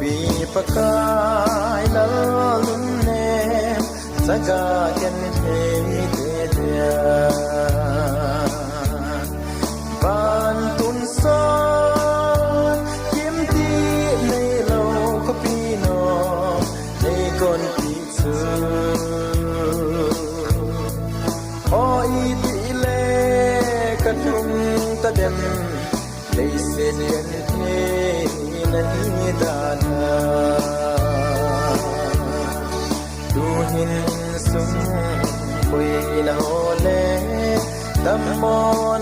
ปีปะกายละลุนเนมสกาเกันเฮเดียบานตุนซอนยิ้มที่ในเราก็ปีนอในก้นปีซื้อพออีทีเลกระทุ่มตะเด็มได้เสียเดียนเทในดานาดูหินสุงปุยนาโฮเลดัมโม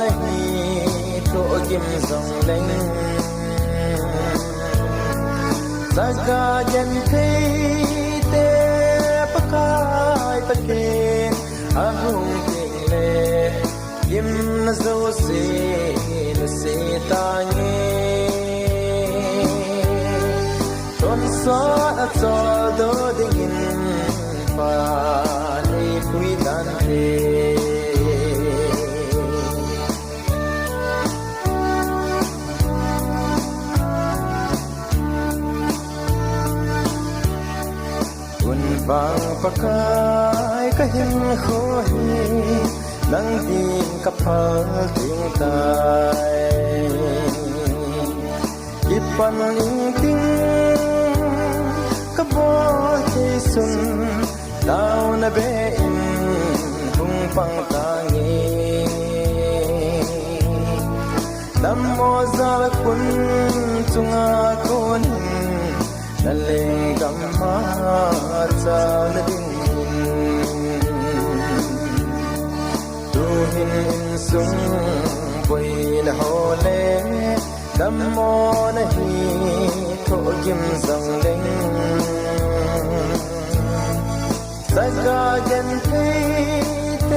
นาฮีโตกิมซงเลงสักกาเย็นเทเตปะกายตะเกียนอาหุงกิเลยิมนาโซเซนเซตาเงตอนสอดจอดดิ่งฟ้าในปุยดันเทบางปะกายก็เห็นโคฮีนั่งดีกับพาทิ้งตายยิบปันลิงทิ้งก็บอกที่สุนดาวนาเบอินพุ่งฟังตางีดำโมซาลกุนจุงอาคนนั่นเลงกำมาจาลดินดูหินสุงปุยนาโฮเลดัมโมนาฮีโทกิมซังเลงสักกาเย็นเทเต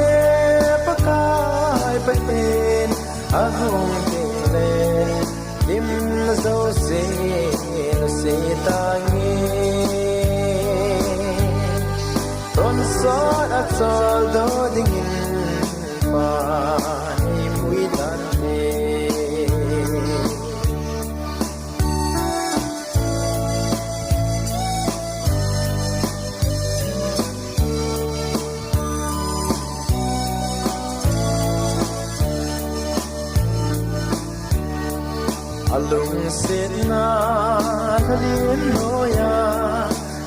ปะกายไปเป็นอาหุงเกเลยิมโซเซนเซตาเงตอนสอดอัดสอดโดดิ่งฟ้าให้ปุยดันเทอลุงเสียนาทะเลโนยา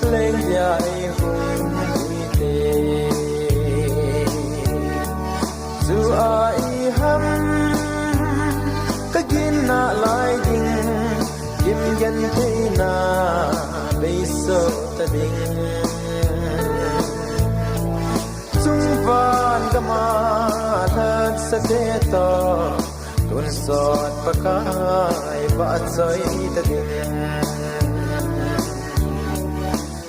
เล่งใหญ่หุ่นบุยเตจูอาอีหัมก็กินนาลายดิ่งยิ้มยันเทนาไปโซตะดิ่งจุงฟานก็มาทัดสะเทตอตุนสอดปะกายบาดใจตะดิ่ง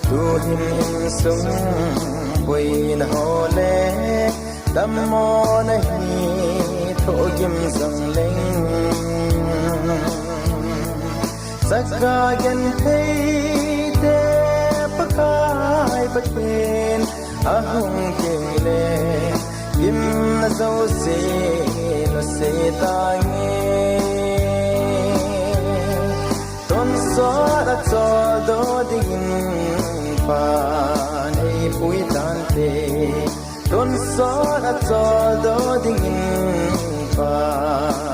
ดูหินสุงปุยนาโฮเลดัมโมนาฮีโทกิมซังเลงสักกาเย็นเทเตปะกายปะเป็นอาหุงเกเลยิมนาโซเซนเซตาเงตอนสอดจอดดิ่งฟ้าในปุยดันเทตอนสอดจอดดิ่งฟ้า